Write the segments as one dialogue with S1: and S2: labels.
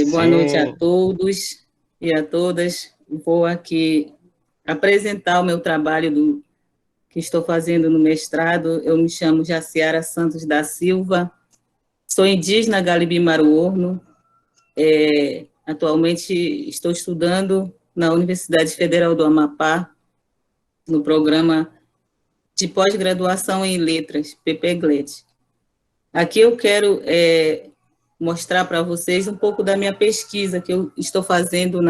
S1: Boa noite a
S2: Sim,
S1: todos e a todas. Vou aqui apresentar o meu trabalho que estou fazendo no mestrado. Eu me chamo Jaciara Santos da Silva, sou indígena Galibi-Maruorno. Atualmente estou estudando na Universidade Federal do Amapá, no programa de pós-graduação em letras, PPGLET. Aqui eu quero mostrar para vocês um pouco da minha pesquisa que eu estou fazendo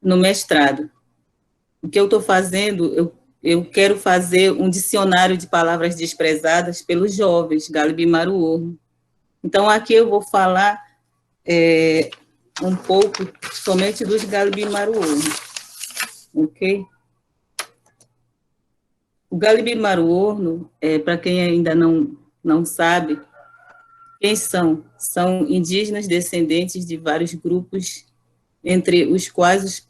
S1: no mestrado. O que eu estou fazendo, eu quero fazer um dicionário de palavras desprezadas pelos jovens, Galibi-Maruorno. Então, aqui eu vou falar um pouco somente dos Galibi-Maruorno, ok? O Galibi-Maruorno, para quem ainda não sabe, quem são? São indígenas descendentes de vários grupos, entre os quais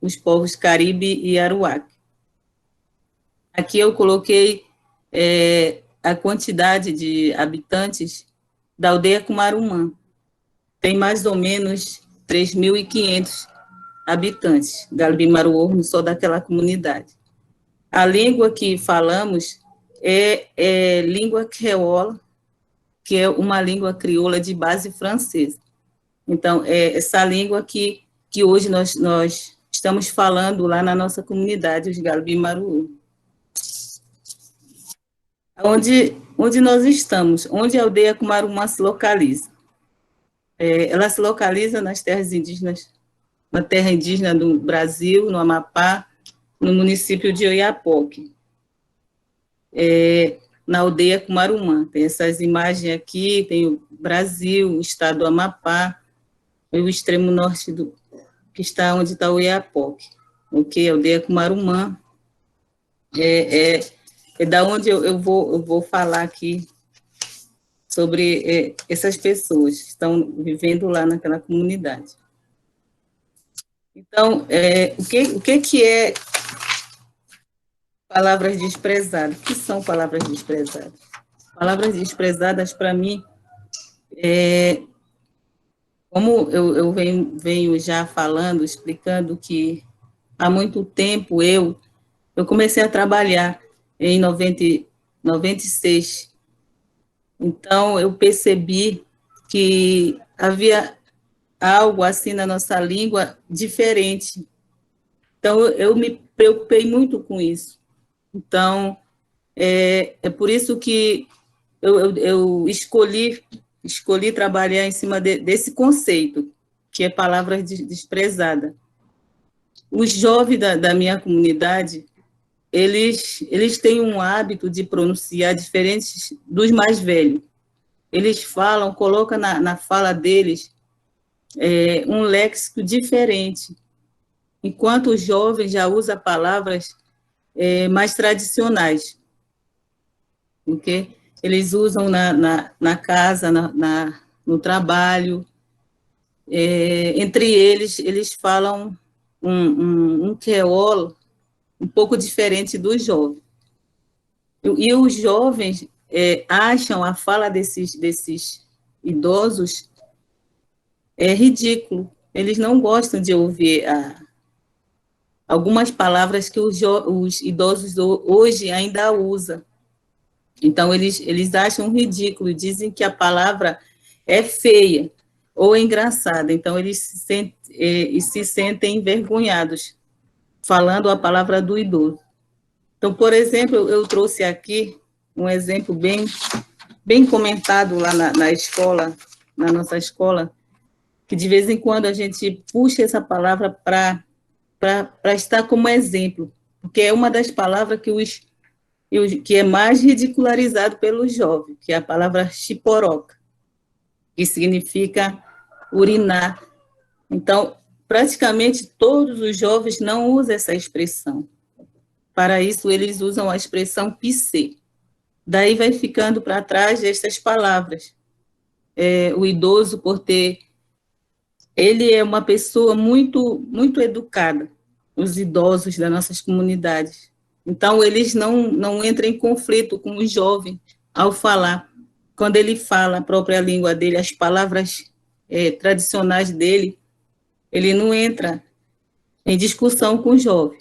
S1: os povos Caribe e Aruac. Aqui eu coloquei a quantidade de habitantes da aldeia Cumarumã. Tem mais ou menos 3.500 habitantes, Galibi-Maruorno, só daquela comunidade. A língua que falamos é língua creola, que é uma língua crioula de base francesa. Então, é essa língua que hoje nós estamos falando lá na nossa comunidade, os Galibi-Maruorno. Onde nós estamos, onde a aldeia Cumarumã se localiza. Ela se localiza nas terras indígenas, na terra indígena do Brasil, no Amapá, no município de Oiapoque, na aldeia Cumarumã. Tem essas imagens aqui, tem o Brasil, o estado do Amapá, e o extremo norte que está onde está o Oiapoque. Ok, aldeia Cumarumã. É da onde eu vou falar aqui sobre essas pessoas que estão vivendo lá naquela comunidade. Então, o que é palavras desprezadas? O que são palavras desprezadas? Palavras desprezadas, para mim, como eu venho já falando, explicando que há muito tempo eu comecei a trabalhar em 96. Então, eu percebi que havia algo assim na nossa língua diferente. Então, eu me preocupei muito com isso. Então, é por isso que eu escolhi trabalhar em cima desse conceito, que é palavra desprezada. Os jovens da minha comunidade, eles têm um hábito de pronunciar diferente dos mais velhos. Eles falam, colocam na fala deles um léxico diferente, enquanto os jovens já usam palavras mais tradicionais, ok? Eles usam na casa, no trabalho, entre eles falam um creole um pouco diferente dos jovens. E os jovens acham a fala desses idosos ridículo. Eles não gostam de ouvir algumas palavras que os idosos hoje ainda usam. Então, eles acham ridículo, dizem que a palavra é feia ou engraçada. Então, eles se sentem envergonhados falando a palavra do idoso. Então, por exemplo, eu trouxe aqui um exemplo bem comentado lá na escola, na nossa escola, que de vez em quando a gente puxa essa palavra para estar como exemplo, porque é uma das palavras que é mais ridicularizado pelos jovens, que é a palavra chiporoca, que significa urinar. Então, praticamente todos os jovens não usam essa expressão. Para isso, eles usam a expressão pissê. Daí vai ficando para trás estas palavras. O idoso, ele é uma pessoa muito educada, os idosos das nossas comunidades. Então, eles não entram em conflito com o jovem ao falar. Quando ele fala a própria língua dele, as palavras tradicionais dele, ele não entra em discussão com o jovem.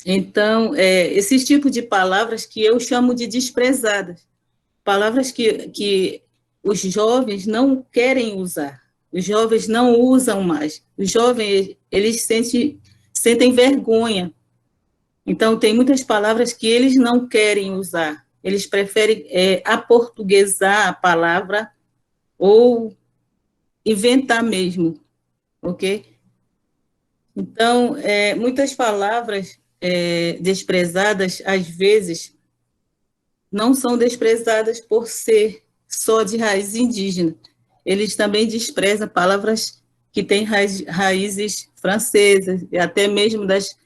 S1: Então, esses tipos de palavras que eu chamo de desprezadas, palavras que os jovens não querem usar, os jovens não usam mais, os jovens, eles sentem vergonha. Então, tem muitas palavras que eles não querem usar, eles preferem aportuguesar a palavra ou inventar mesmo, ok? Então, muitas palavras desprezadas, às vezes, não são desprezadas por ser só de raiz indígena. Eles também desprezam palavras que têm raízes francesas, e até mesmo das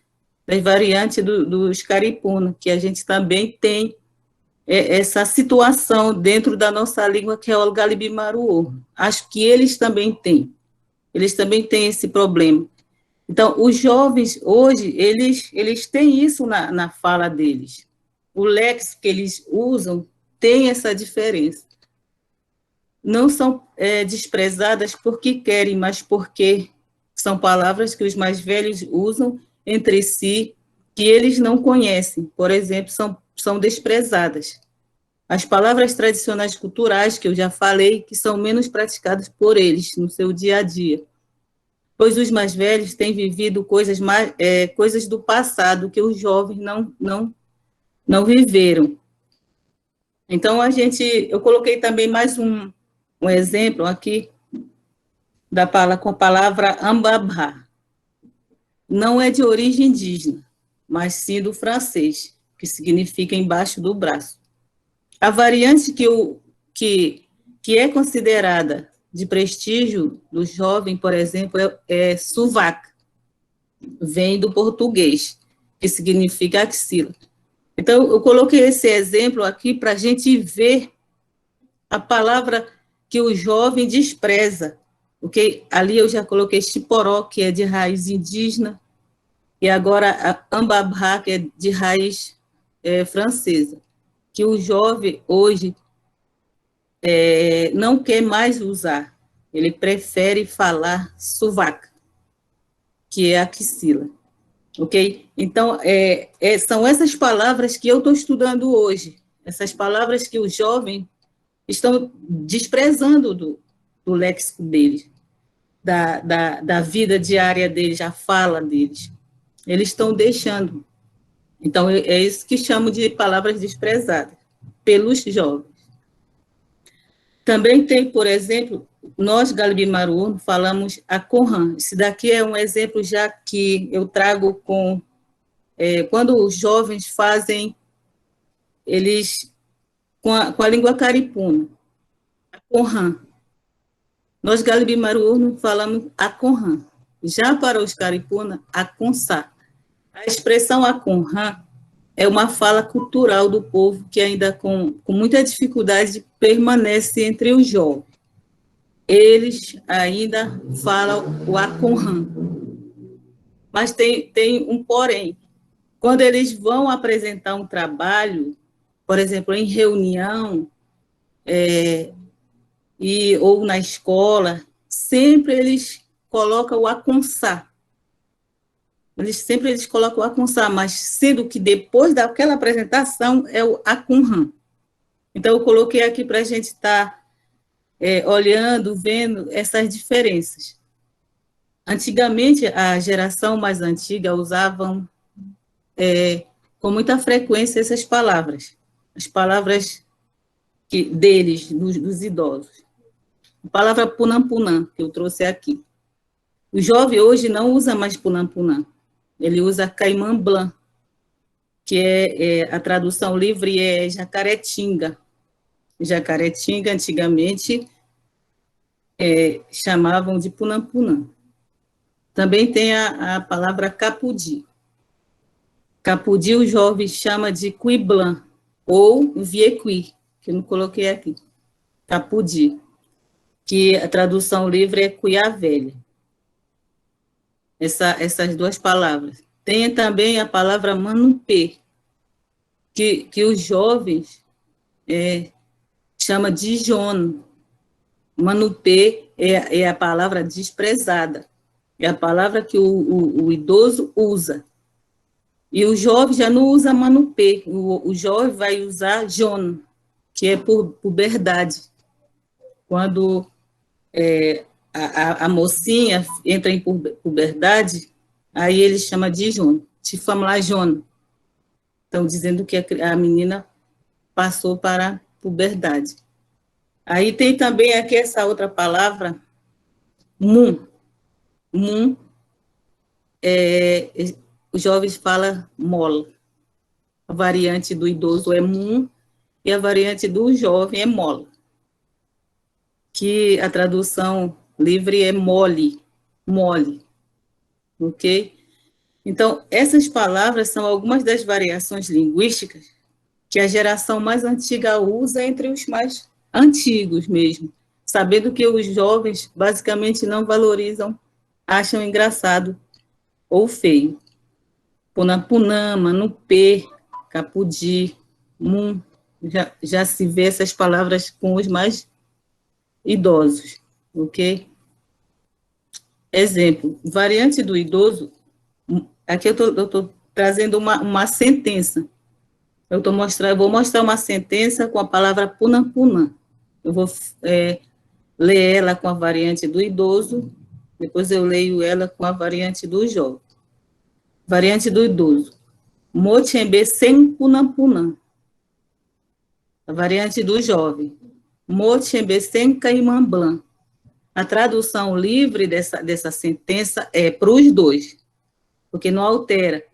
S1: variantes dos caripuna, que a gente também tem essa situação dentro da nossa língua, que é o galibimaruô. Acho que eles também têm esse problema. Então, os jovens, hoje, eles têm isso na fala deles. O léxico que eles usam tem essa diferença. Não são desprezadas porque querem, mas porque são palavras que os mais velhos usam entre si, que eles não conhecem. Por exemplo, são desprezadas. As palavras tradicionais culturais, que eu já falei, que são menos praticadas por eles no seu dia a dia, pois os mais velhos têm vivido coisas do passado que os jovens não viveram. Então, eu coloquei também mais um exemplo aqui com a palavra ambabá. Não é de origem indígena, mas sim do francês, que significa embaixo do braço. A variante que é considerada de prestígio do jovem, por exemplo, é sovaco, vem do português, que significa axila. Então, eu coloquei esse exemplo aqui para a gente ver a palavra que o jovem despreza, porque ali eu já coloquei chiporó, que é de raiz indígena, e agora a ambabá, que é de raiz francesa, que o jovem hoje não quer mais usar, ele prefere falar sovaco, que é axila. Ok? Então, são essas palavras que eu estou estudando hoje, essas palavras que os jovens estão desprezando do léxico deles, da vida diária deles, a fala deles. Eles estão deixando. Então, é isso que chamo de palavras desprezadas pelos jovens. Também tem, por exemplo, nós, Galibimaru, falamos a Corran. Esse daqui é um exemplo já que eu trago quando os jovens fazem, eles, com a língua caripuna, a Corran. Nós, Galibimaru, falamos a Corran. Já para os caripuna, a Consá. A expressão a Corran é uma fala cultural do povo que ainda com muita dificuldade permanece entre os jovens. Eles ainda falam o Aconran. Mas tem um porém. Quando eles vão apresentar um trabalho, por exemplo, em reunião, ou na escola, sempre eles colocam o Aconsá. Sempre eles colocam o Aconsá, mas sendo que depois daquela apresentação é o Aconran. Então, eu coloquei aqui para a gente estar olhando, vendo essas diferenças. Antigamente, a geração mais antiga usavam com muita frequência essas palavras, as palavras deles, dos idosos. A palavra punam-punam, que eu trouxe aqui. O jovem hoje não usa mais punam-punam, ele usa caimã blanc, que a tradução livre é jacaretinga. Jacaretinga, antigamente, chamavam de punam-punam. Também tem a palavra capudi. Capudi o jovem chama de cuiblan, ou viequi, que eu não coloquei aqui. Capudi, que a tradução livre é cuiá velha. Essas duas palavras. Tem também a palavra manupê, que os jovens chama de jono. Manupê é a palavra desprezada, é a palavra que o idoso usa. E o jovem já não usa manupê, o jovem vai usar jono, que é por puberdade. Quando a mocinha entra em puberdade, aí ele chama de jono, te fama lá jono. Estão dizendo que a menina passou para a puberdade. Aí tem também aqui essa outra palavra, mum. Mum, os jovens falam mola. A variante do idoso é mum e a variante do jovem é mola. Que a tradução livre é mole, ok? Então, essas palavras são algumas das variações linguísticas que a geração mais antiga usa entre os mais antigos mesmo, sabendo que os jovens basicamente não valorizam, acham engraçado ou feio. Punapunã, manupê, capudi, mum, já se vê essas palavras com os mais idosos, ok? Exemplo, variante do idoso, aqui eu estou trazendo uma sentença. Eu vou mostrar uma sentença com a palavra punapuna. Eu vou ler ela com a variante do idoso, depois eu leio ela com a variante do jovem. Variante do idoso. Mochembe sem punapuna. A variante do jovem. Mochembe sem caimamblan. A tradução livre dessa sentença é para os dois, porque não altera.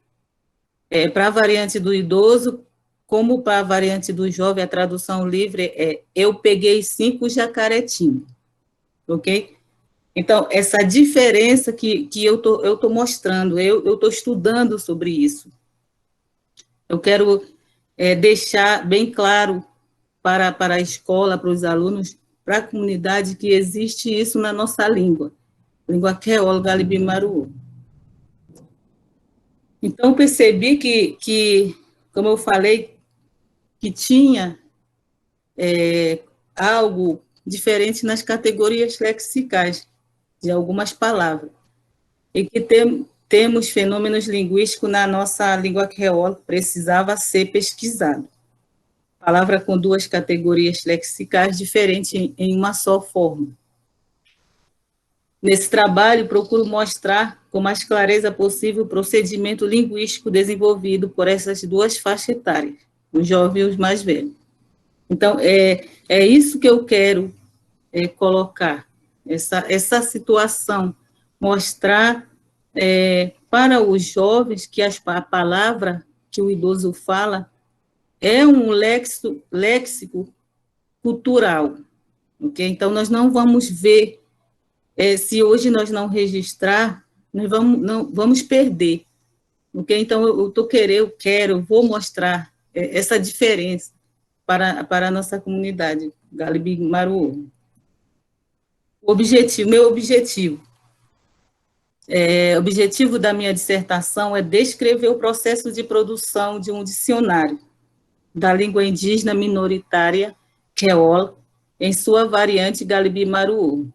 S1: Para a variante do idoso, como para a variante do jovem, a tradução livre é eu peguei 5 jacaretinhos, ok? Então, essa diferença que eu tô mostrando, eu estou estudando sobre isso. Eu quero deixar bem claro para a escola, para os alunos, para a comunidade, que existe isso na nossa língua Creole Galibimaru. Então, percebi que, como eu falei, que tinha algo diferente nas categorias lexicais de algumas palavras, e que temos fenômenos linguísticos na nossa língua creole, precisava ser pesquisado. Palavra com 2 categorias lexicais diferentes em uma só forma. Nesse trabalho, procuro mostrar com mais clareza possível o procedimento linguístico desenvolvido por essas 2 faixas etárias, os jovens e os mais velhos. Então, é isso que eu quero colocar, essa situação, mostrar para os jovens que a palavra que o idoso fala é um léxico cultural, ok? Então, nós não vamos ver, se hoje nós não registrar, nós vamos perder, ok? Então, eu vou mostrar essa diferença para a nossa comunidade, Galibimaru. Meu objetivo da minha dissertação é descrever o processo de produção de um dicionário da língua indígena minoritária Creole, em sua variante Galibimaru,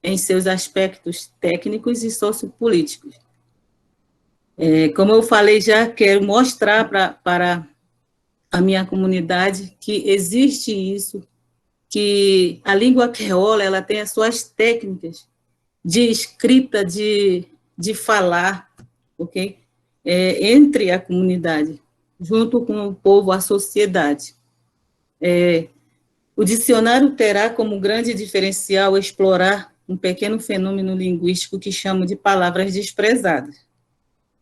S1: em seus aspectos técnicos e sociopolíticos. Como eu falei já, quero mostrar para a minha comunidade que existe isso, que a língua creola ela tem as suas técnicas de escrita, de falar, ok? Entre a comunidade, junto com o povo, a sociedade. O dicionário terá como grande diferencial explorar um pequeno fenômeno linguístico que chamo de palavras desprezadas.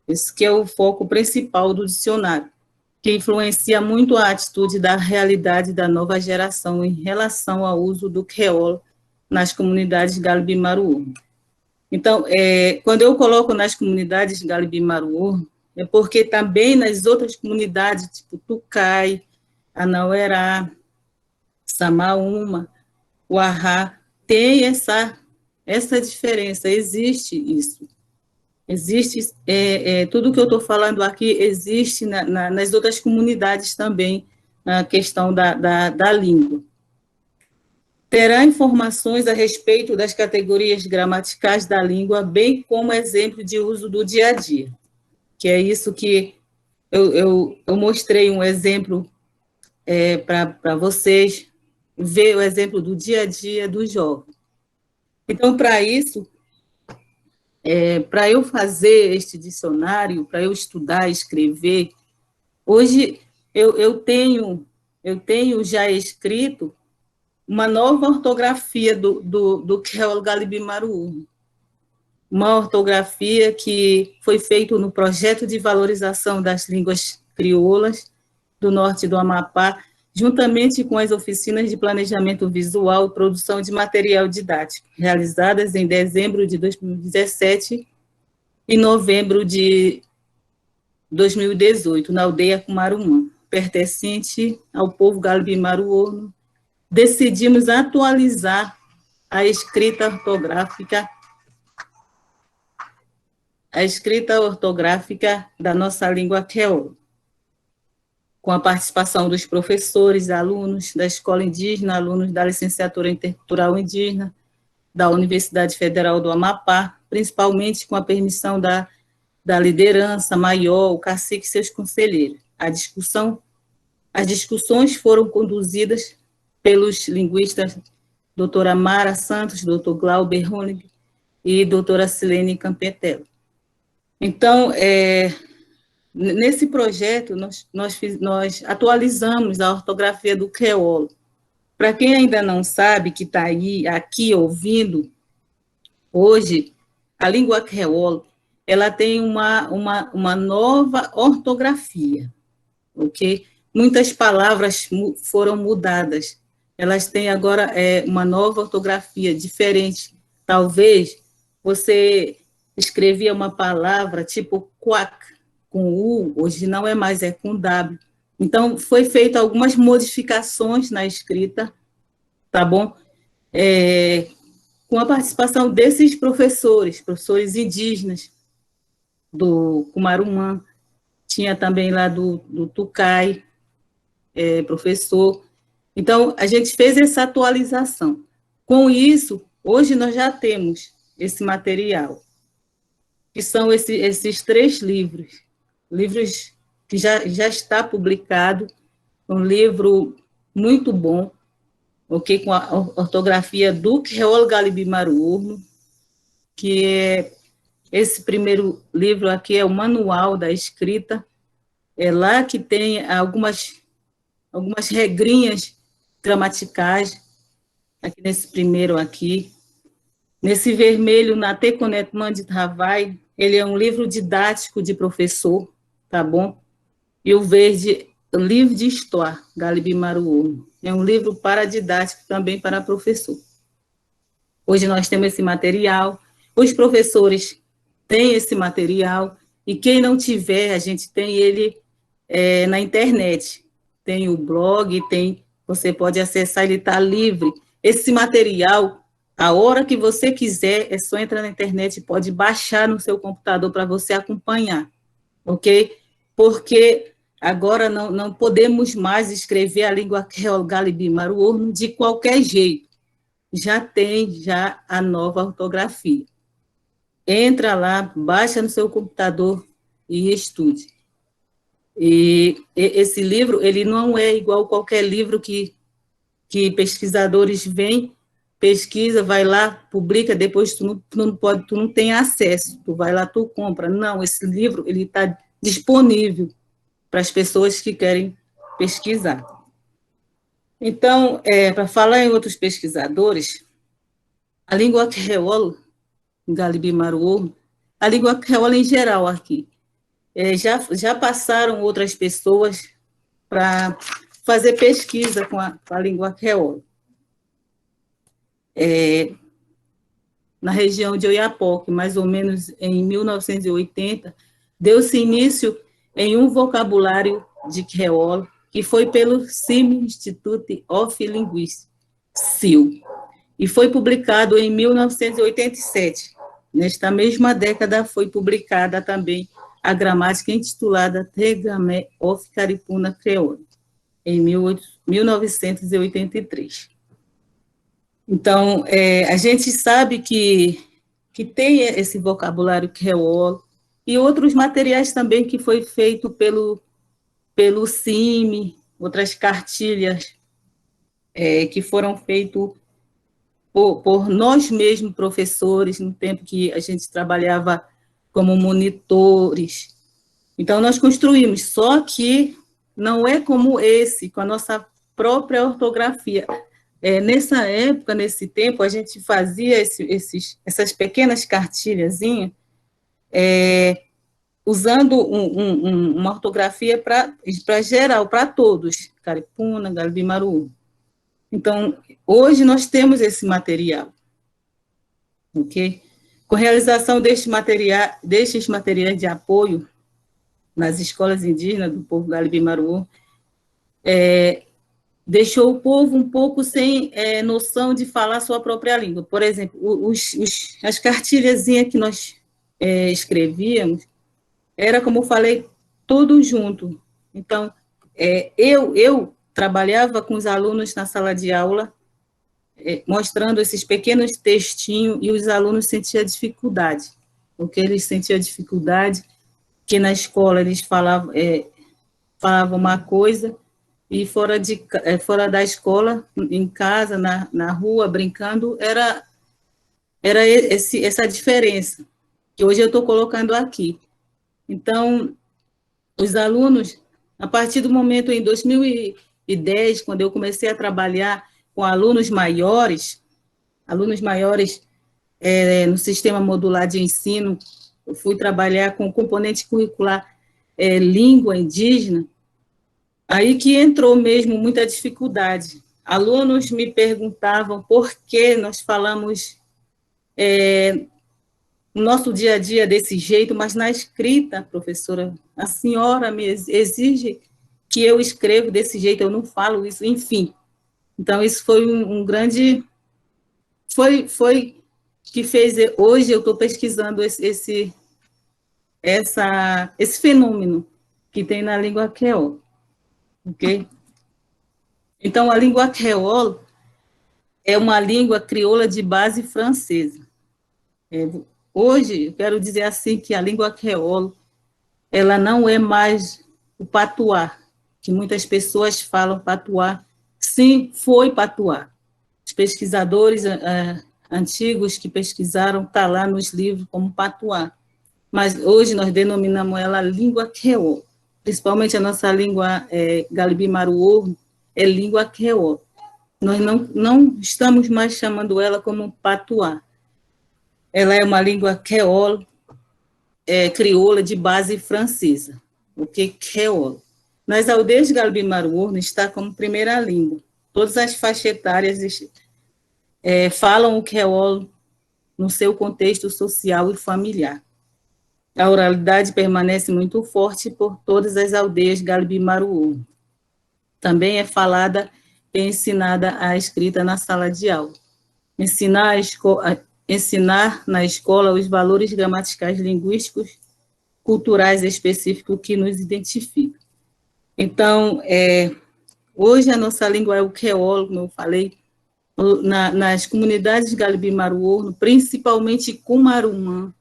S1: Esse que é o foco principal do dicionário, que influencia muito a atitude da realidade da nova geração em relação ao uso do creole nas comunidades Galibimaru. Então, quando eu coloco nas comunidades Galibimaru, é porque também nas outras comunidades, tipo Tucai, Anauerá, Samaúma, Uahá, tem essa diferença, existe isso. Existe, tudo que eu estou falando aqui existe nas outras comunidades também, na questão da língua. Terá informações a respeito das categorias gramaticais da língua, bem como exemplo de uso do dia a dia, que é isso que eu mostrei um exemplo para vocês, ver o exemplo do dia a dia do jovem. Então, para isso, para eu fazer este dicionário, para eu estudar, escrever, hoje eu tenho já escrito uma nova ortografia do Creole Galibi-Maruú, uma ortografia que foi feita no projeto de valorização das línguas crioulas do norte do Amapá, juntamente com as oficinas de planejamento visual e produção de material didático, realizadas em dezembro de 2017 e novembro de 2018, na aldeia Cumarumã, pertencente ao povo Galibi-Maruú. Decidimos atualizar a escrita ortográfica da nossa língua creole, com a participação dos professores, alunos da escola indígena, alunos da licenciatura intercultural indígena, da Universidade Federal do Amapá, principalmente com a permissão da liderança maior, o cacique e seus conselheiros. As discussões foram conduzidas pelos linguistas doutora Mara Santos, doutor Glauber Honig e doutora Silene Campetello. Então, nesse projeto, nós atualizamos a ortografia do creole. Para quem ainda não sabe, que está aqui ouvindo, hoje, a língua creole, ela tem uma nova ortografia, ok? Muitas palavras foram mudadas, elas têm agora uma nova ortografia diferente. Talvez você escrevia uma palavra tipo quack, com U, hoje não é mais, é com W. Então, foi feita algumas modificações na escrita, tá bom? Com a participação desses professores indígenas, do Cumarumã, tinha também lá do Tucai, professor. Então, a gente fez essa atualização. Com isso, hoje nós já temos esse material, que são esses 3 livros que já está publicado, um livro muito bom, ok, com a ortografia do Creole Galibi-Maruú, que esse primeiro livro aqui é o Manual da Escrita, é lá que tem algumas regrinhas gramaticais, aqui nesse primeiro aqui. Nesse vermelho, na Teconetman de Travail, ele é um livro didático de professor, tá bom? E o verde, o livro de História, Galibi-Maruú, é um livro didático também para professor. Hoje nós temos esse material, os professores têm esse material, e quem não tiver, a gente tem ele na internet. Tem o blog, você pode acessar, ele está livre. Esse material, a hora que você quiser, é só entrar na internet, pode baixar no seu computador para você acompanhar, ok? Porque agora não podemos mais escrever a língua creole Galibi-Maruú de qualquer jeito. Já tem a nova ortografia. Entra lá, baixa no seu computador e estude. E esse livro, ele não é igual qualquer livro que pesquisadores vêm, pesquisa, vai lá, publica, depois tu não tem acesso, tu vai lá, tu compra. Não, esse livro, ele está disponível para as pessoas que querem pesquisar. Então, para falar em outros pesquisadores, a língua creole, Galibi-Maruú, a língua creole em geral aqui, já passaram outras pessoas para fazer pesquisa com a língua creole. Na região de Oiapoque, mais ou menos em 1980, deu-se início em um vocabulário de creole, que foi pelo CIM, Institute of Linguistics, CIL, e foi publicado em 1987. Nesta mesma década foi publicada também a gramática intitulada The Grammar of Caripuna Creole, em 1983. Então, a gente sabe que tem esse vocabulário creole e outros materiais também que foi feito pelo CIMI, outras cartilhas que foram feitas por nós mesmos, professores, no tempo que a gente trabalhava como monitores. Então, nós construímos, só que não é como esse, com a nossa própria ortografia. Nessa época, nesse tempo, a gente fazia essas pequenas cartilhazinhas, usando uma ortografia para geral, para todos, Caripuna, Galibimaru. Então, hoje nós temos esse material, ok? Com a realização destes materiais de apoio nas escolas indígenas do povo Galibimaru, deixou o povo um pouco sem noção de falar sua própria língua. Por exemplo, as cartilhazinhas que nós escrevíamos, era, como eu falei, tudo junto. Então, eu trabalhava com os alunos na sala de aula, mostrando esses pequenos textinhos, e os alunos sentiam dificuldade, porque eles sentiam dificuldade, que na escola eles falavam uma coisa, e fora da escola, em casa, na rua, brincando, era essa diferença, que hoje eu estou colocando aqui. Então, os alunos, a partir do momento em 2010, quando eu comecei a trabalhar com alunos maiores no sistema modular de ensino, eu fui trabalhar com componente curricular língua indígena, aí que entrou mesmo muita dificuldade. Alunos me perguntavam por que nós falamos no nosso dia a dia desse jeito, mas na escrita, professora, a senhora me exige que eu escrevo desse jeito, eu não falo isso, enfim. Então, isso foi um grande... Foi que fez... Hoje eu estou pesquisando esse fenômeno que tem na língua creole, ok? Então, a língua creole é uma língua crioula de base francesa. Hoje, eu quero dizer assim que a língua creole, ela não é mais o patuá, que muitas pessoas falam patuá. Sim, foi patuá. Os pesquisadores antigos que pesquisaram, está lá nos livros como patuá. Mas hoje nós denominamos ela língua creole. Principalmente a nossa língua Galibimaru é língua creole. Nós não estamos mais chamando ela como patuá. Ela é uma língua creole, crioula de base francesa, o que creole. Nas aldeias de Galibimaru está como primeira língua. Todas as faixas etárias falam o creole no seu contexto social e familiar. A oralidade permanece muito forte por todas as aldeias de Galibimaru. Também é falada e ensinada a escrita na sala de aula. Ensinar na escola os valores gramaticais, linguísticos, culturais específicos que nos identificam. Então, hoje a nossa língua é o creole, como eu falei, nas comunidades de Galibimaru, principalmente Cumarumã,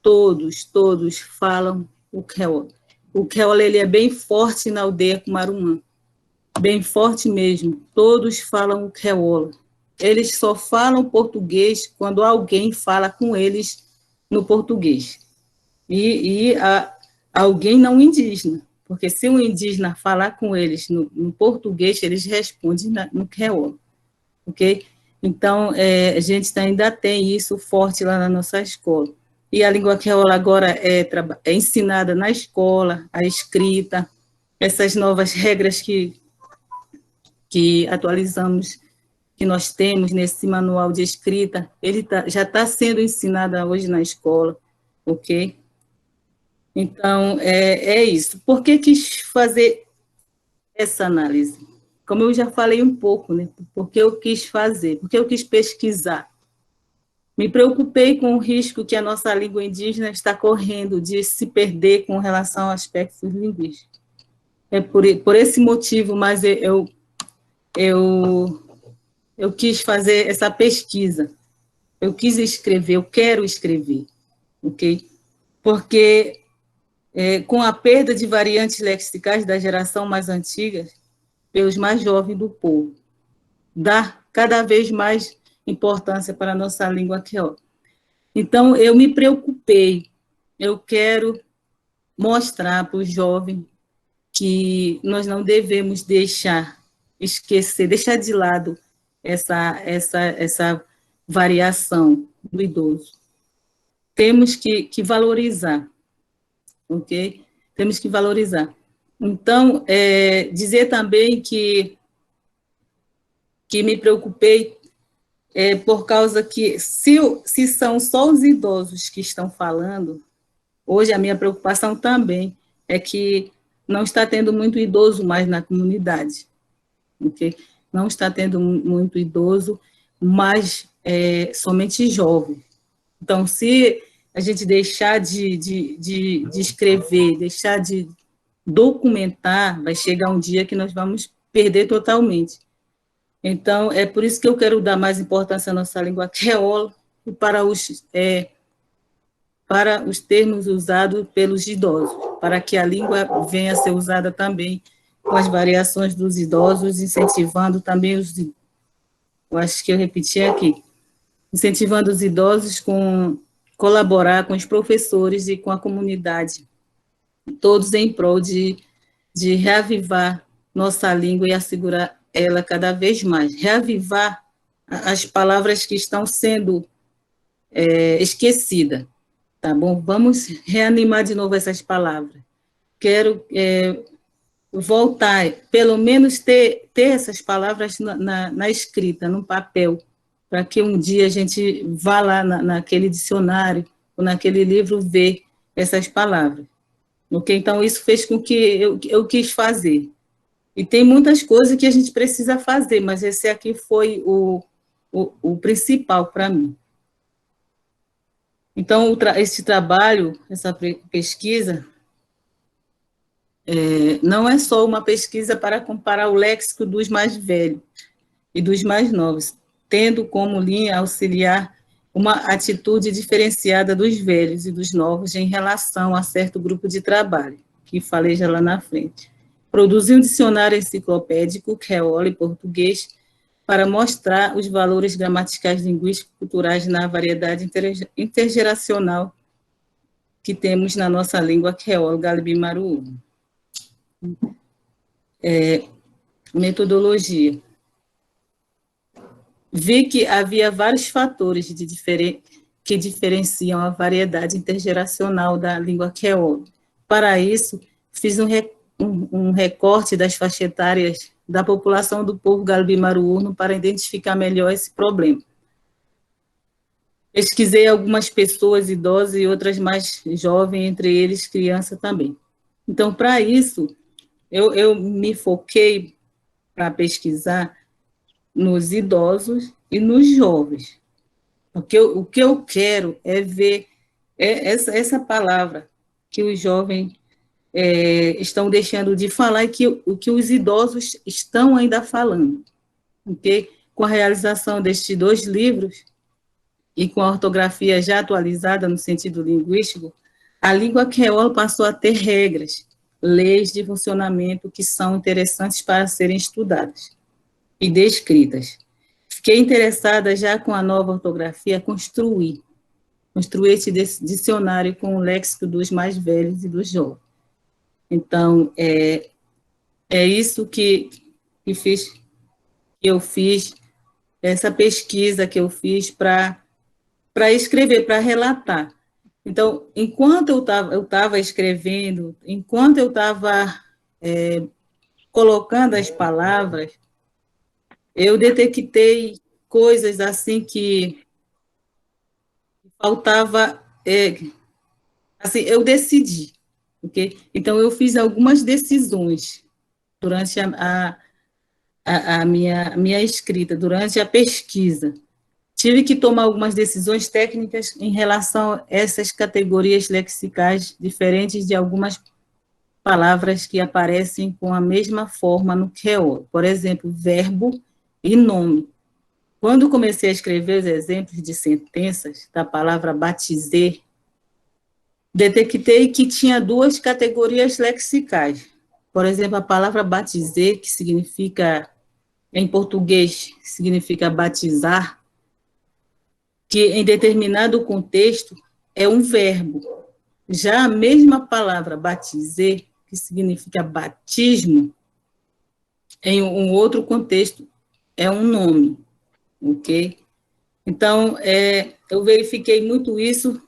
S1: todos falam o creole. O creole ele é bem forte na aldeia Cumarumã, bem forte mesmo, todos falam o creole. Eles só falam português quando alguém fala com eles no português. E alguém não indígena, porque se um indígena falar com eles no português, eles respondem no creole, ok? Então, a gente ainda tem isso forte lá na nossa escola. E a língua creole agora é ensinada na escola, a escrita, essas novas regras que atualizamos, que nós temos nesse manual de escrita, ele já está sendo ensinado hoje na escola, ok? Então, é isso. Por que quis fazer essa análise? Como eu já falei um pouco, né? Porque eu quis fazer, porque eu quis pesquisar. Me preocupei com o risco que a nossa língua indígena está correndo de se perder com relação a aspectos linguísticos. É por esse motivo, mas eu eu quis fazer essa pesquisa. Eu quis escrever, eu quero escrever, ok? Porque com a perda de variantes lexicais da geração mais antiga, pelos mais jovens do povo, dar cada vez mais importância para a nossa língua creole. Então, eu me preocupei, eu quero mostrar para os jovens que nós não devemos esquecer, deixar de lado essa variação do idoso. Temos que valorizar, ok? Temos que valorizar. Então, dizer também que me preocupei por causa que, se são só os idosos que estão falando, hoje a minha preocupação também é que não está tendo muito idoso mais na comunidade, ok? Não está tendo muito idoso, mas somente jovem. Então, se a gente deixar de escrever, deixar de documentar, vai chegar um dia que nós vamos perder totalmente. Então, é por isso que eu quero dar mais importância à nossa língua creole e para os termos usados pelos idosos, para que a língua venha a ser usada também com as variações dos idosos, incentivando também eu acho que eu repeti aqui, incentivando os idosos colaborar com os professores e com a comunidade, todos em prol de reavivar nossa língua e assegurar ela cada vez mais, reavivar as palavras que estão sendo esquecidas, tá bom? Vamos reanimar de novo essas palavras. Quero voltar, pelo menos ter essas palavras na escrita, no papel, para que um dia a gente vá lá naquele dicionário ou naquele livro ver essas palavras. Okay? Então, isso fez com que eu quis fazer. E tem muitas coisas que a gente precisa fazer, mas esse aqui foi o principal para mim. Então, esse trabalho, essa pesquisa, não é só uma pesquisa para comparar o léxico dos mais velhos e dos mais novos, tendo como linha auxiliar uma atitude diferenciada dos velhos e dos novos em relação a certo grupo de trabalho, que falei já lá na frente. Produzir um dicionário enciclopédico, creole e português, para mostrar os valores gramaticais, linguísticos e culturais na variedade intergeracional que temos na nossa língua creole, Galibi-Maruú. Metodologia. Vi que havia vários fatores que diferenciam a variedade intergeracional da língua creole. Para isso, fiz um recorte das faixas etárias da população do povo Galibi-Maruú para identificar melhor esse problema. Pesquisei algumas pessoas idosas e outras mais jovens, entre eles criança também. Então, para isso, eu me foquei para pesquisar nos idosos e nos jovens. Porque o que eu quero é ver essa palavra que os jovens estão deixando de falar e o que os idosos estão ainda falando. Okay? Com a realização destes 2 livros e com a ortografia já atualizada no sentido linguístico, a língua creole passou a ter regras, leis de funcionamento que são interessantes para serem estudadas e descritas. Fiquei interessada já com a nova ortografia, construir esse dicionário com o léxico dos mais velhos e dos jovens. Então, é isso que eu fiz, essa pesquisa que eu fiz para escrever, para relatar. Então, enquanto eu estava escrevendo, enquanto eu estava colocando as palavras, eu detectei coisas assim que faltava, assim, eu decidi, ok? Então, eu fiz algumas decisões durante a minha escrita, durante a pesquisa. Tive que tomar algumas decisões técnicas em relação a essas categorias lexicais diferentes de algumas palavras que aparecem com a mesma forma no creole. Por exemplo, verbo e nome. Quando comecei a escrever os exemplos de sentenças da palavra batizei, detectei que tinha duas categorias lexicais. Por exemplo, a palavra batizei, que significa, em português, significa batizar, que em determinado contexto é um verbo. Já a mesma palavra batizei, que significa batismo, em um outro contexto é um nome, ok? Então, eu verifiquei muito isso,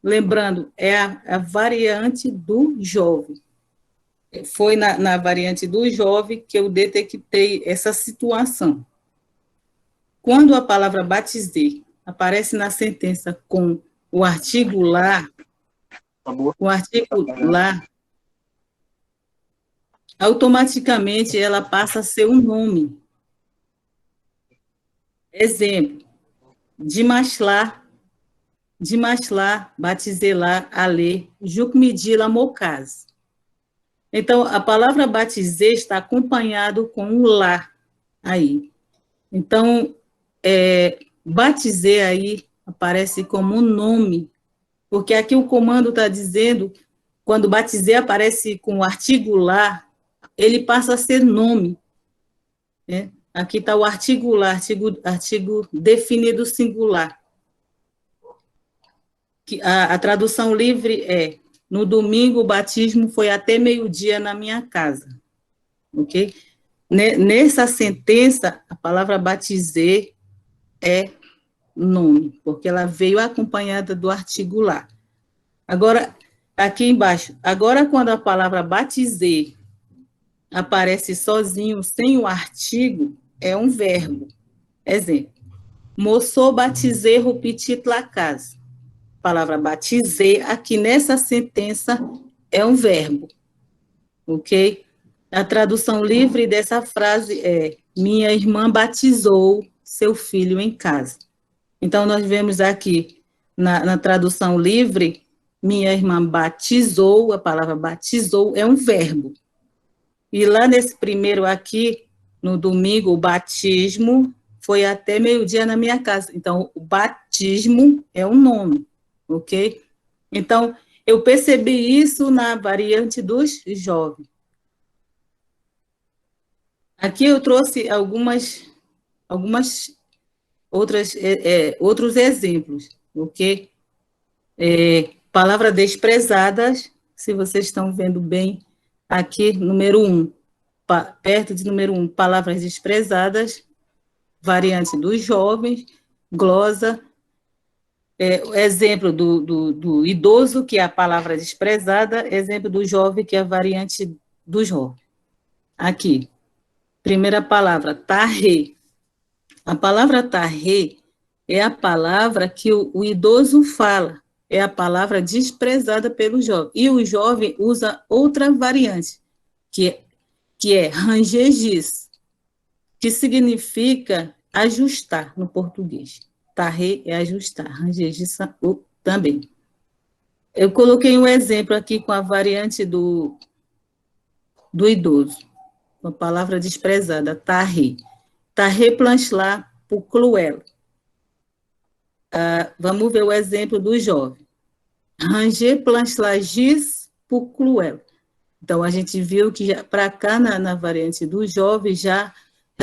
S1: lembrando, é a variante do jovem. Foi na variante do jovem que eu detectei essa situação. Quando a palavra batizei aparece na sentença com o artigo lá, automaticamente ela passa a ser um nome. Exemplo, Dimashlá, Batizelá, Alê, Jukmidila, Mokaz. Então, a palavra batizei está acompanhado com um lá aí. Então, batizei aí aparece como um nome, porque aqui o comando está dizendo, quando batizei aparece com o artigo lá, ele passa a ser nome. Né? Aqui está o artigo lá, artigo definido singular. A tradução livre é: no domingo o batismo foi até meio-dia na minha casa. Ok? Nessa sentença, a palavra batizei é nome, porque ela veio acompanhada do artigo lá. Agora, aqui embaixo, agora quando a palavra batizei aparece sozinho, sem o artigo, é um verbo. Exemplo, moço batizei rupitit la casa. A palavra batizei, aqui nessa sentença, é um verbo. Ok? A tradução livre dessa frase é: minha irmã batizou seu filho em casa. Então, nós vemos aqui, na tradução livre, minha irmã batizou, a palavra batizou é um verbo. E lá nesse primeiro aqui, no domingo, o batismo foi até meio-dia na minha casa. Então, o batismo é um nome, ok? Então, eu percebi isso na variante dos jovens. Aqui eu trouxe algumas outros exemplos, ok? Palavras desprezadas, se vocês estão vendo bem, aqui, número 1, perto de número 1, palavras desprezadas, variante dos jovens, glosa, exemplo do idoso, que é a palavra desprezada, exemplo do jovem, que é a variante do jovem. Aqui, primeira palavra, tarre. A palavra tarre é a palavra que o idoso fala, é a palavra desprezada pelo jovem. E o jovem usa outra variante, que é rangegis, que significa ajustar no português. Tarre é ajustar, rangegis também. Eu coloquei um exemplo aqui com a variante do idoso, com a palavra desprezada, tarre. Tarre planchlar por cruel. Vamos ver o exemplo do jovem. Ranger planchlar por cruel. Então, a gente viu que para cá, na variante do jovem, já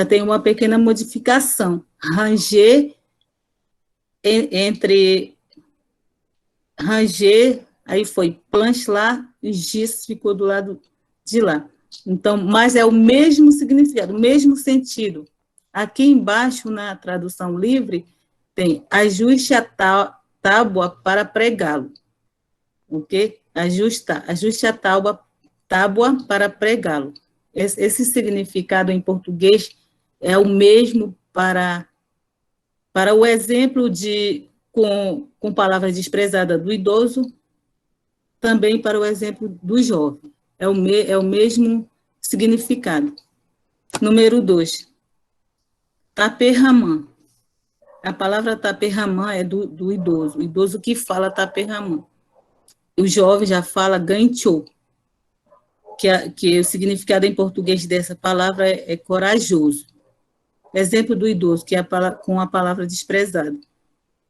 S1: tem uma pequena modificação. Ranger entre ranger, aí foi planchlar, e giz ficou do lado de lá. Então, mas é o mesmo significado, o mesmo sentido. Aqui embaixo, na tradução livre, tem ajuste a tábua para pregá-lo. Ok? Ajuste a tábua para pregá-lo. Esse significado em português é o mesmo para o exemplo com palavra desprezada do idoso, também para o exemplo do jovem. É o mesmo significado. Número 2, taperramã. A palavra taperramã é do idoso, o idoso que fala taperramã. O jovem já fala ganchou, que o significado em português dessa palavra é corajoso. Exemplo do idoso, que é com a palavra desprezada.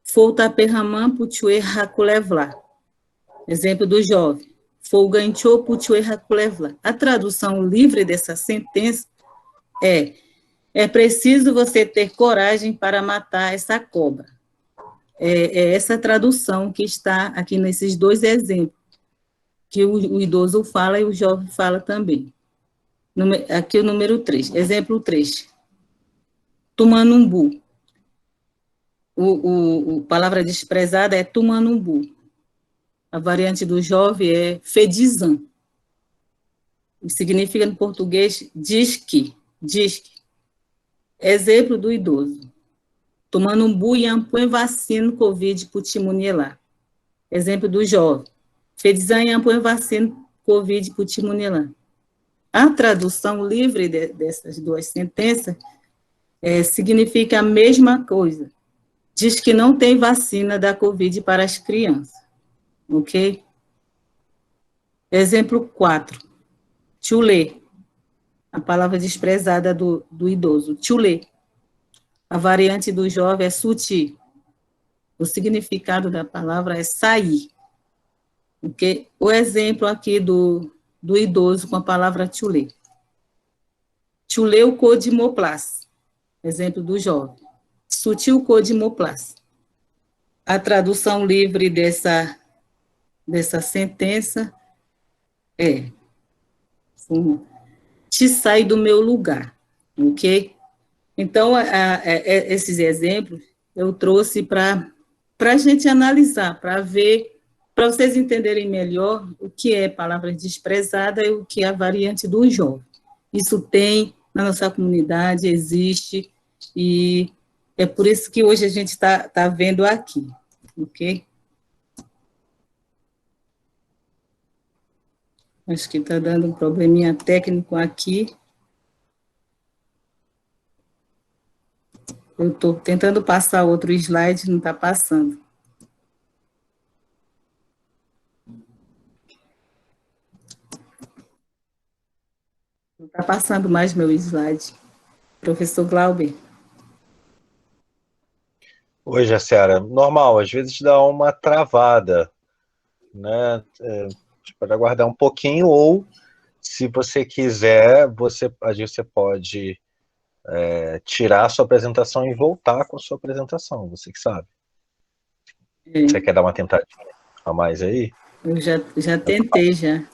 S1: Foltaperramam putue rakulevla. Exemplo do jovem. Folgancho putue rakulevla. A tradução livre dessa sentença é preciso você ter coragem para matar essa cobra. É essa tradução que está aqui nesses dois exemplos, que o idoso fala e o jovem fala também. Aqui o número 3, exemplo 3. Tumanumbu. Palavra desprezada é tumanumbu. A variante do jovem é fedizan. Significa no português diz que. Exemplo do idoso. Tumanumbu yampõe vacina Covid putimunielar. Exemplo do jovem. Fedizan yampõe vacina Covid putimunielar. A tradução livre dessas duas sentenças significa a mesma coisa. Diz que não tem vacina da Covid para as crianças. Ok? Exemplo 4. Tchulê. A palavra desprezada do idoso. Tchulê. A variante do jovem é suti. O significado da palavra é sair. Ok? O exemplo aqui do idoso com a palavra tchulê. Tchuleu codimoplas. Exemplo do jovem. Sutil codimoplas. A tradução livre dessa sentença é: te sai do meu lugar, ok? Então, esses exemplos eu trouxe para a gente analisar, para ver, para vocês entenderem melhor o que é palavra desprezada e o que é a variante do jovem. Isso tem na nossa comunidade, existe, e é por isso que hoje a gente está vendo aqui, ok? Acho que está dando um probleminha técnico aqui. Eu estou tentando passar outro slide, não está passando. Não está passando mais meu slide. Professor Glauber.
S2: Oi, Jaciara. Normal, às vezes dá uma travada, né? Você pode aguardar um pouquinho, ou, se você quiser, você pode tirar a sua apresentação e voltar com a sua apresentação, você que sabe. Você quer dar uma tentadinha a mais aí?
S1: Eu já tentei, já.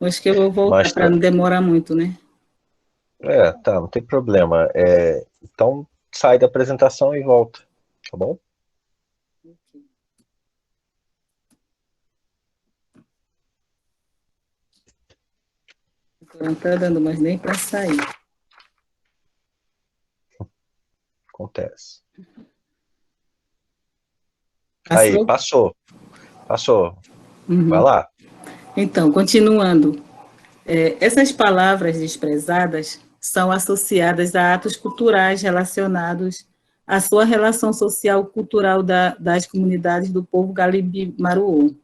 S1: Acho que eu vou voltar para não demorar muito, né?
S2: Tá, não tem problema. Então, sai da apresentação e volta, tá bom?
S1: Não está dando mais nem para sair.
S2: Acontece.
S1: Passou?
S2: Aí, passou.
S1: Uhum.
S2: Vai lá.
S1: Então, continuando. Essas palavras desprezadas são associadas a atos culturais relacionados à sua relação social cultural das comunidades do povo Galibi-Maruô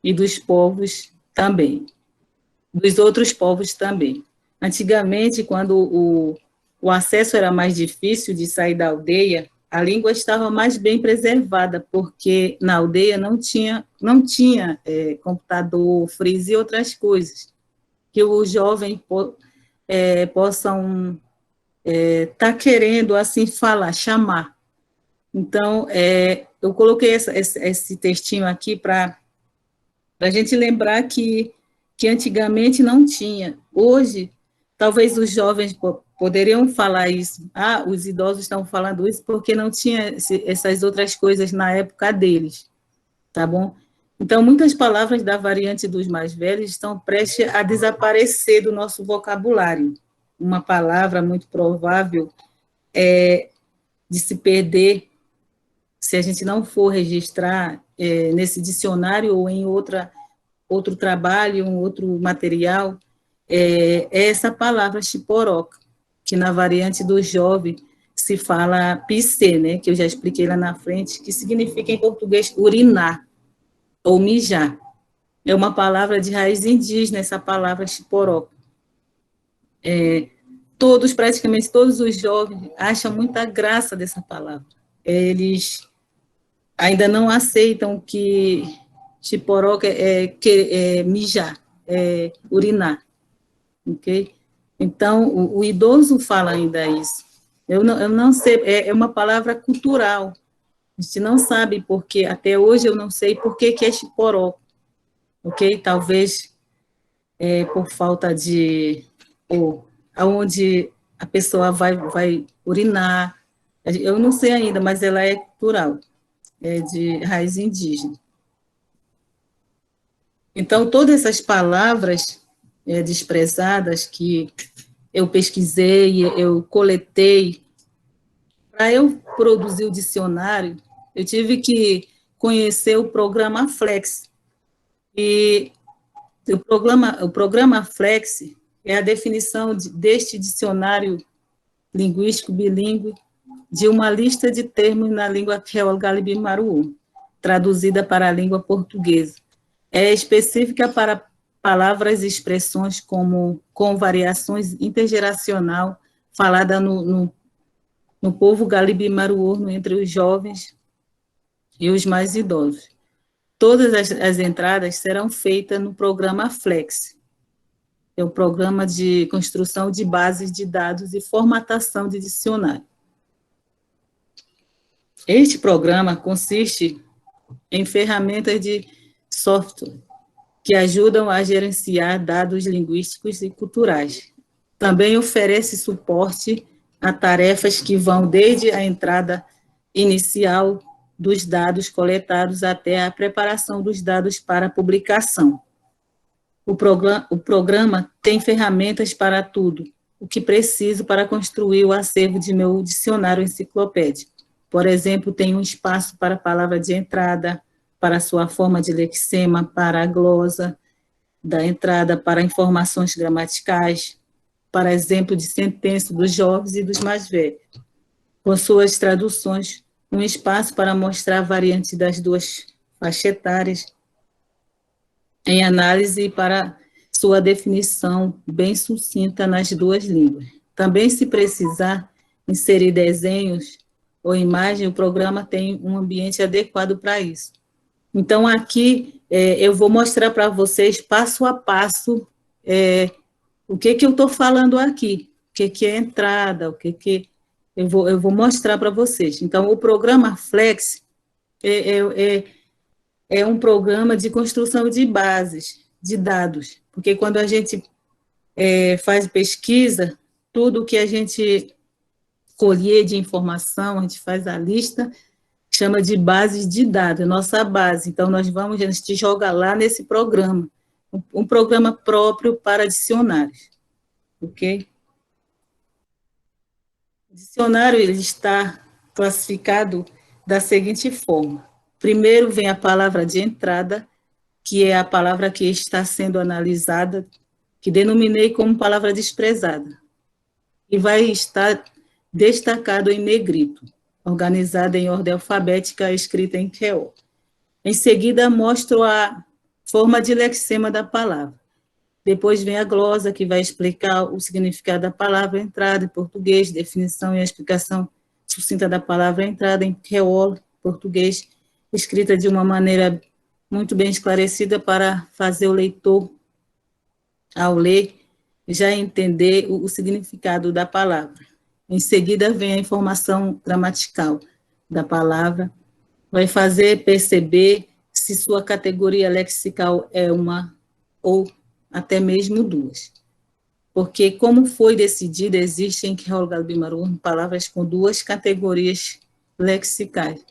S1: e dos povos também, dos outros povos também. Antigamente, quando o acesso era mais difícil de sair da aldeia, a língua estava mais bem preservada, porque na aldeia não tinha computador, freezer e outras coisas que os jovens possam estar querendo assim falar, chamar. Então, eu coloquei esse textinho aqui para a gente lembrar que antigamente não tinha. Hoje, talvez os jovens poderiam falar isso. Os idosos estão falando isso porque não tinha essas outras coisas na época deles, tá bom? Então, muitas palavras da variante dos mais velhos estão prestes a desaparecer do nosso vocabulário. Uma palavra muito provável de se perder se a gente não for registrar nesse dicionário ou em outro trabalho, um outro material, é essa palavra chiporoca, que na variante do jovem se fala piscer, né, que eu já expliquei lá na frente, que significa em português urinar ou mijar. É uma palavra de raiz indígena, essa palavra chiporoca. praticamente todos os jovens acham muita graça dessa palavra. Eles ainda não aceitam que chiporoca é mijar, é urinar, ok? Então, o idoso fala ainda isso. Eu não sei, é uma palavra cultural. A gente não sabe porque, até hoje eu não sei por que é chiporó, ok? Talvez por falta de, ou aonde a pessoa vai urinar. Eu não sei ainda, mas ela é cultural, é de raiz indígena. Então, todas essas palavras desprezadas que eu pesquisei, eu coletei, para eu produzir o dicionário, eu tive que conhecer o programa Flex. E o programa Flex é a definição deste dicionário linguístico bilíngue de uma lista de termos na língua creole Galibi-Maruú, traduzida para a língua portuguesa. É específica para palavras e expressões com variações intergeracional falada no povo Galibi-Maruú, entre os jovens e os mais idosos. Todas as entradas serão feitas no programa Flex, é o programa de construção de bases de dados e formatação de dicionário. Este programa consiste em ferramentas de software que ajudam a gerenciar dados linguísticos e culturais. Também oferece suporte a tarefas que vão desde a entrada inicial dos dados coletados até a preparação dos dados para publicação. O programa tem ferramentas para tudo, o que preciso para construir o acervo de meu dicionário enciclopédico. Por exemplo, tem um espaço para a palavra de entrada, para sua forma de lexema, para a glosa da entrada, para informações gramaticais, para exemplo de sentença dos jovens e dos mais velhos. Com suas traduções, um espaço para mostrar a variante das duas faixas etárias, em análise para sua definição bem sucinta nas duas línguas. Também, se precisar inserir desenhos ou imagem, o programa tem um ambiente adequado para isso. Então, aqui eu vou mostrar para vocês, passo a passo, o que eu estou falando aqui, o que é entrada, eu vou mostrar para vocês. Então, o programa Flex é um programa de construção de bases, de dados, porque quando a gente faz pesquisa, tudo que a gente colher de informação, a gente faz a lista, chama de bases de dados, é nossa base. Então, a gente joga lá nesse programa, um programa próprio para dicionários, ok? O dicionário ele está classificado da seguinte forma. Primeiro vem a palavra de entrada, que é a palavra que está sendo analisada, que denominei como palavra desprezada, e vai estar destacado em negrito, organizada em ordem alfabética, escrita em creole. Em seguida, mostro a forma de lexema da palavra. Depois vem a glosa, que vai explicar o significado da palavra entrada em português, definição e a explicação sucinta da palavra entrada em creole, português, escrita de uma maneira muito bem esclarecida para fazer o leitor, ao ler, já entender o significado da palavra. Em seguida, vem a informação gramatical da palavra, vai fazer perceber se sua categoria lexical é uma ou até mesmo duas. Porque, como foi decidido, existem em creole Galibi-Maruú palavras com duas categorias lexicais.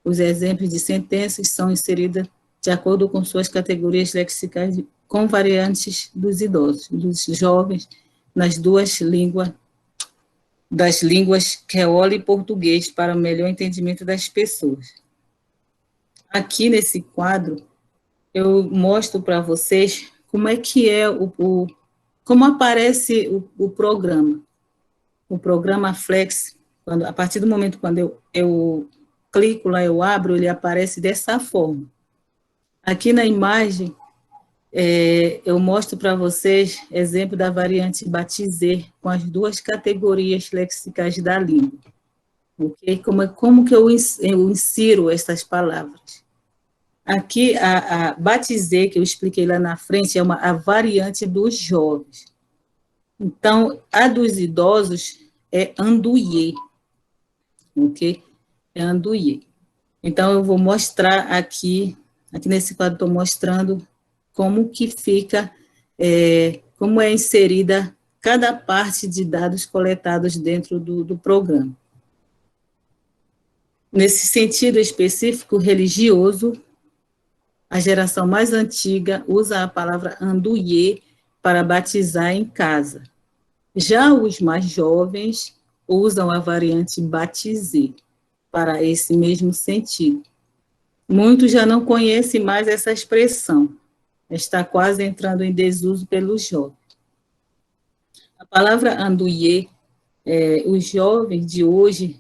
S1: Os exemplos de sentenças são inseridos de acordo com suas categorias lexicais com variantes dos idosos, dos jovens, nas duas línguas, das línguas creole e português, para o melhor entendimento das pessoas. Aqui nesse quadro, eu mostro para vocês como é que é como aparece o programa. O programa Flex, a partir do momento quando eu clico lá, eu abro, ele aparece dessa forma. Aqui na imagem, eu mostro para vocês exemplo da variante batizê com as duas categorias lexicais da língua. Okay? Como que eu insiro essas palavras? Aqui, a batizê, que eu expliquei lá na frente, é a variante dos jovens. Então, a dos idosos é anduiê, ok? É anduiê. Então, eu vou mostrar aqui nesse quadro estou mostrando como que fica, como é inserida cada parte de dados coletados dentro do programa. Nesse sentido específico religioso, a geração mais antiga usa a palavra anduiê para batizar em casa. Já os mais jovens usam a variante batizê para esse mesmo sentido. Muitos já não conhecem mais essa expressão, está quase entrando em desuso pelos jovens. A palavra anduiê, os jovens de hoje,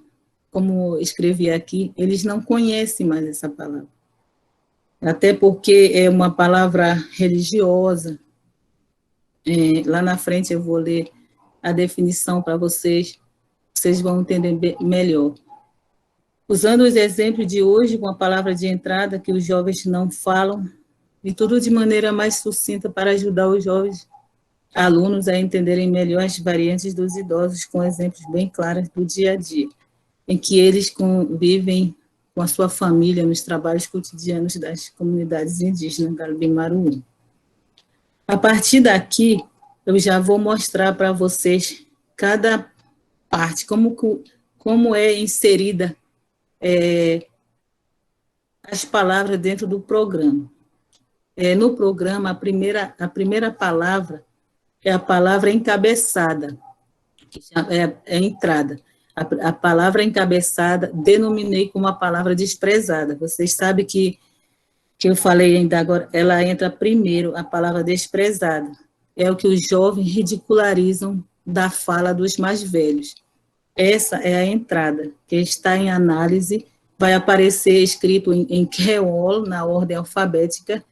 S1: como escrevi aqui, eles não conhecem mais essa palavra. Até porque é uma palavra religiosa. Lá na frente eu vou ler a definição para vocês vão entender melhor. Usando os exemplos de hoje, com a palavra de entrada que os jovens não falam, e tudo de maneira mais sucinta para ajudar os jovens alunos a entenderem melhor as variantes dos idosos, com exemplos bem claros do dia a dia, em que eles convivem com a sua família nos trabalhos cotidianos das comunidades indígenas Galbi-Maruim. A partir daqui, eu já vou mostrar para vocês cada parte, como é inserida as palavras dentro do programa. No programa, a primeira palavra é a palavra encabeçada, que é a entrada. A palavra encabeçada denominei como a palavra desprezada. Vocês sabem que eu falei ainda agora, ela entra primeiro, a palavra desprezada. É o que os jovens ridicularizam da fala dos mais velhos. Essa é a entrada, que está em análise, vai aparecer escrito em creol, na ordem alfabética,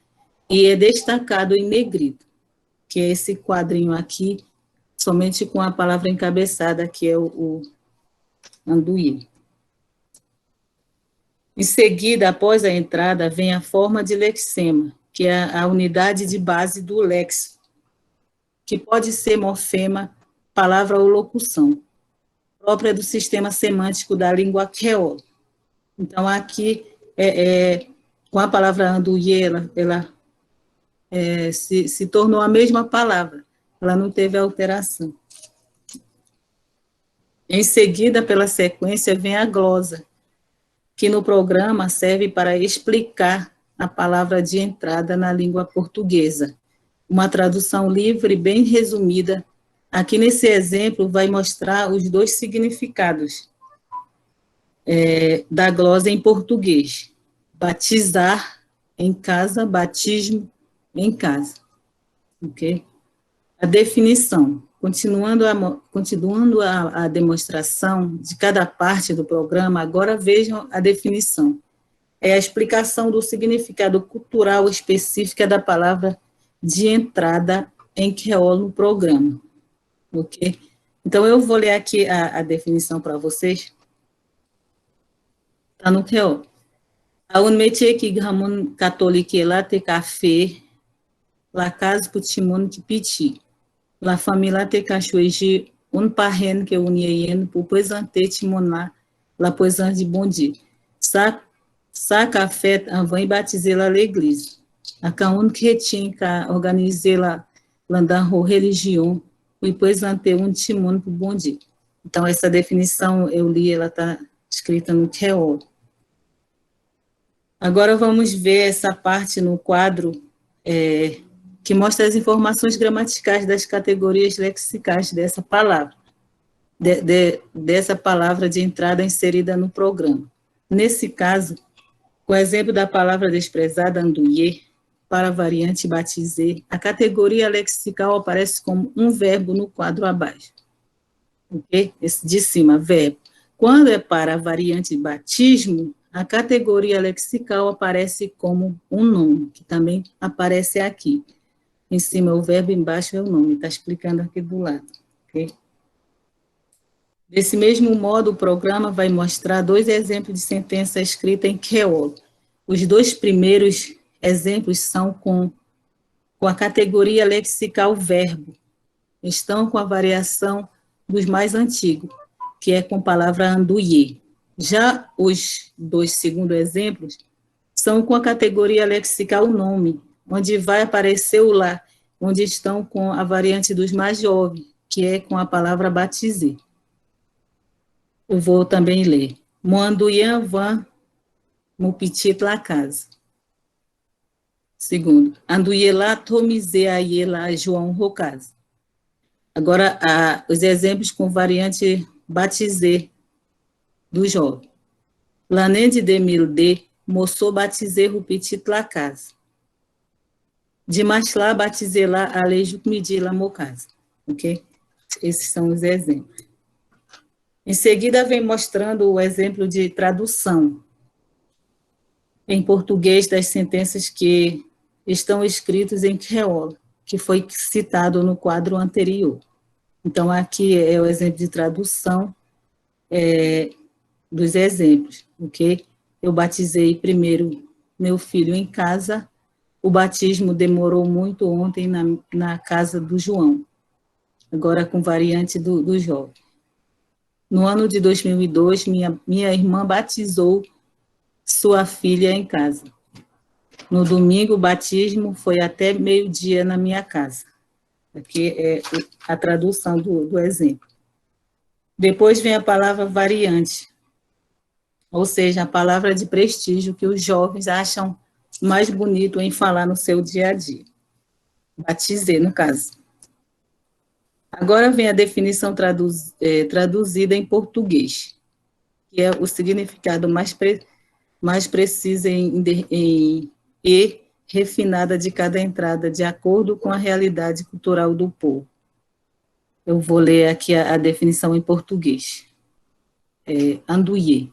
S1: e é destacado em negrito, que é esse quadrinho aqui, somente com a palavra encabeçada, que é o anduí. Em seguida, após a entrada, vem a forma de lexema, que é a unidade de base do léxico, que pode ser morfema, palavra ou locução, própria do sistema semântico da língua creole. Então, aqui, com a palavra anduí, ela se tornou a mesma palavra, ela não teve alteração. Em seguida, pela sequência, vem a glosa, que no programa serve para explicar a palavra de entrada na língua portuguesa. Uma tradução livre, bem resumida. Aqui nesse exemplo vai mostrar os dois significados da glosa em português. Batizar em casa, batismo em casa. Ok? A definição. Continuando a demonstração de cada parte do programa, agora vejam a definição. É a explicação do significado cultural específico da palavra de entrada em creole no programa. Ok? Então, eu vou ler aqui a definição para vocês. Está no creole. A un métier qui gramon catholique là te café, la case pour timon qui piti. La famille là te cachoeji un parrain que unien pour présenter timon là la présence du bon Dieu. Ça qu'a fait avant de baptiser là l'église. A caun chrétien qu'a organisé lá l'andan religion pour présenter un timon pour bon Dieu. Então, essa definição eu li, ela está escrita no creole. Agora vamos ver essa parte no quadro que mostra as informações gramaticais das categorias lexicais dessa palavra, dessa palavra de entrada inserida no programa. Nesse caso, com o exemplo da palavra desprezada, anduiê, para a variante batizê, a categoria lexical aparece como um verbo no quadro abaixo. Okay? Esse de cima, verbo. Quando é para a variante batismo, a categoria lexical aparece como um nome, que também aparece aqui. em cima é o verbo, embaixo é o nome, está explicando aqui do lado, ok? Desse mesmo modo, o programa vai mostrar 2 exemplos de sentença escrita em creole. Os 2 primeiros exemplos são com a categoria lexical verbo, estão com a variação dos mais antigos, que é com a palavra anduyer. Já os 2 segundos exemplos são com a categoria lexical nome, onde vai aparecer o lá, onde estão com a variante dos mais jovens, que é com a palavra baptisé. Eu vou também ler. Moanduyan van mo petit la casa. Segundo, Anduyela tomize ayela João Rocaz. Agora, os exemplos com variante batizé do jovem. L'année de 2002, moço batizé o petit la casa. Dimanche lá, batizé lá, alejo medi la mocasa. Ok? Esses são os exemplos. Em seguida, vem mostrando o exemplo de tradução em português das sentenças que estão escritas em creole, que foi citado no quadro anterior. Então, aqui é o exemplo de tradução dos exemplos, ok? Eu batizei primeiro meu filho em casa, o batismo demorou muito ontem na casa do João, agora com variante do jovem. No ano de 2002, minha irmã batizou sua filha em casa. No domingo, o batismo foi até meio-dia na minha casa. Aqui é a tradução do exemplo. Depois vem a palavra variante, ou seja, a palavra de prestígio que os jovens acham mais bonito em falar no seu dia a dia. Batizei, no caso. Agora vem a definição traduzida em português, que é o significado mais preciso e refinada de cada entrada, de acordo com a realidade cultural do povo. Eu vou ler aqui a definição em português. Anduyer.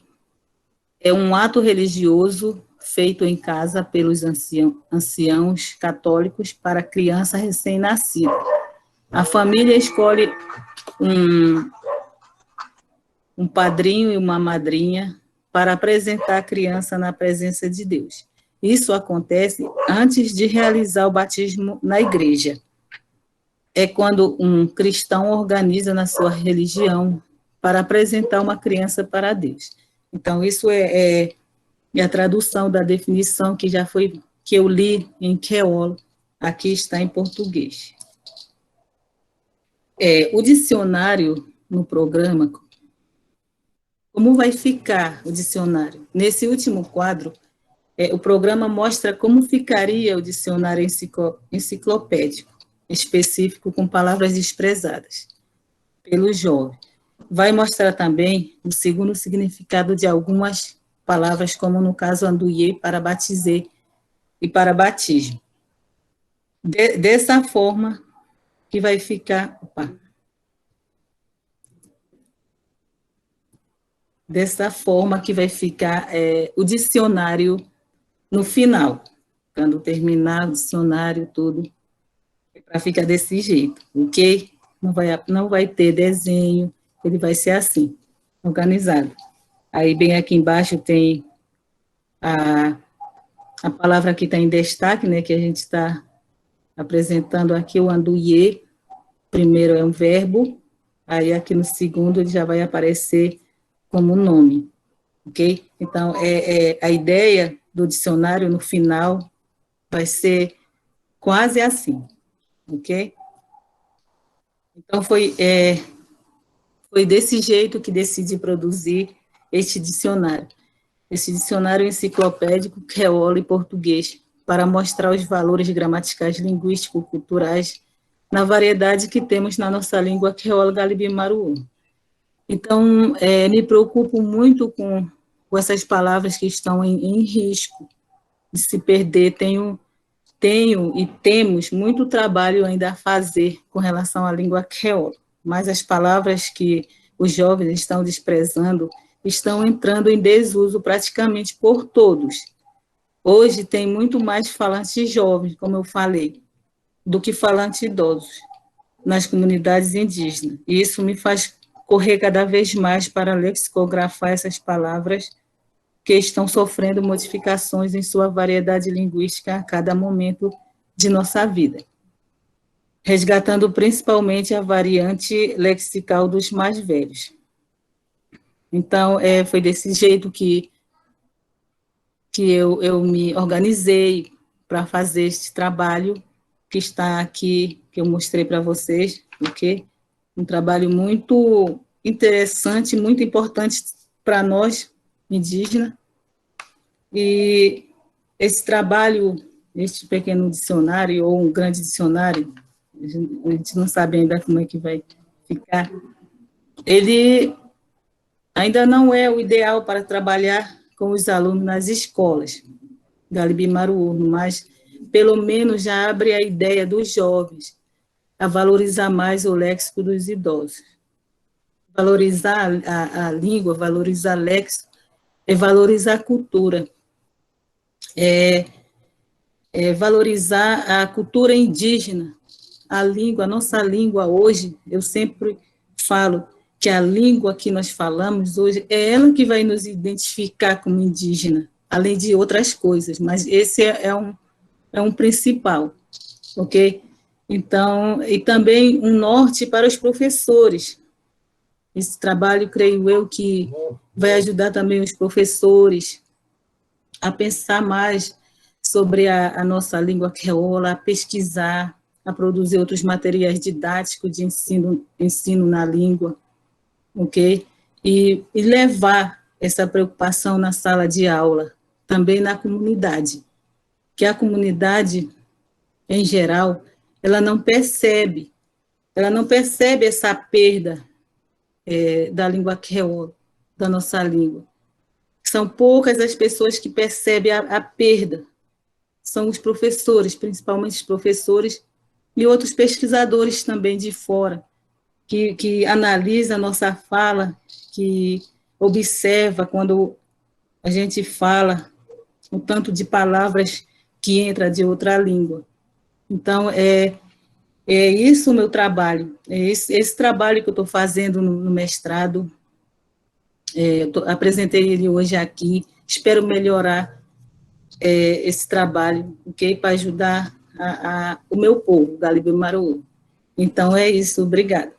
S1: É um ato religioso feito em casa pelos anciãos católicos para a criança recém-nascida. A família escolhe um padrinho e uma madrinha para apresentar a criança na presença de Deus. Isso acontece antes de realizar o batismo na igreja. É quando um cristão organiza na sua religião para apresentar uma criança para Deus. Então, isso é a tradução da definição que eu li em creole, aqui está em português. O dicionário no programa, como vai ficar o dicionário? Nesse último quadro, o programa mostra como ficaria o dicionário enciclopédico, específico com palavras desprezadas pelo jovem. Vai mostrar também o segundo significado de algumas palavras, como no caso anduyer para batizé e para batismo. Dessa forma que vai ficar... Dessa forma que vai ficar o dicionário no final. Quando terminar o dicionário, tudo, para ficar desse jeito, ok? Não vai ter desenho, ele vai ser assim, organizado. Aí, bem aqui embaixo, tem a palavra que está em destaque, né, que a gente está apresentando aqui, o anduyer. Primeiro é um verbo, aí aqui no segundo ele já vai aparecer como nome, ok? Então, a ideia do dicionário no final vai ser quase assim, ok? Então, foi desse jeito que decidi produzir este dicionário enciclopédico creole e português, para mostrar os valores gramaticais, linguísticos, culturais, na variedade que temos na nossa língua creole galibimaruô. Então, me preocupo muito com essas palavras que estão em risco de se perder. Tenho e temos muito trabalho ainda a fazer com relação à língua creole, mas as palavras que os jovens estão desprezando estão entrando em desuso praticamente por todos. Hoje tem muito mais falantes jovens, como eu falei, do que falantes idosos nas comunidades indígenas. E isso me faz correr cada vez mais para lexicografar essas palavras que estão sofrendo modificações em sua variedade linguística a cada momento de nossa vida, resgatando principalmente a variante lexical dos mais velhos. Então, foi desse jeito que eu me organizei para fazer este trabalho que está aqui, que eu mostrei para vocês, ok? Um trabalho muito interessante, muito importante para nós, indígenas. E esse trabalho, este pequeno dicionário, ou um grande dicionário, a gente não sabe ainda como é que vai ficar, ele ainda não é o ideal para trabalhar com os alunos nas escolas, Galibi-Maruú, mas pelo menos já abre a ideia dos jovens a valorizar mais o léxico dos idosos. Valorizar a língua, valorizar o léxico, é valorizar a cultura, valorizar a cultura indígena, a língua, a nossa língua hoje, eu sempre falo que a língua que nós falamos hoje é ela que vai nos identificar como indígena, além de outras coisas, mas esse é um principal, ok? Então, e também um norte para os professores. Esse trabalho, creio eu, que vai ajudar também os professores a pensar mais sobre a nossa língua creola, a pesquisar, a produzir outros materiais didáticos de ensino na língua, ok? E levar essa preocupação na sala de aula, também na comunidade, que a comunidade, em geral, ela não percebe essa perda da língua creola, da nossa língua. São poucas as pessoas que percebem a perda, são os professores, principalmente os professores e outros pesquisadores também de fora, que analisa a nossa fala, que observa quando a gente fala o tanto de palavras que entra de outra língua. Então, é isso o meu trabalho, é esse trabalho que eu estou fazendo no mestrado, apresentei ele hoje aqui, espero melhorar esse trabalho, ok? Para ajudar o meu povo, Galibi-Maruú. Então, é isso, obrigada.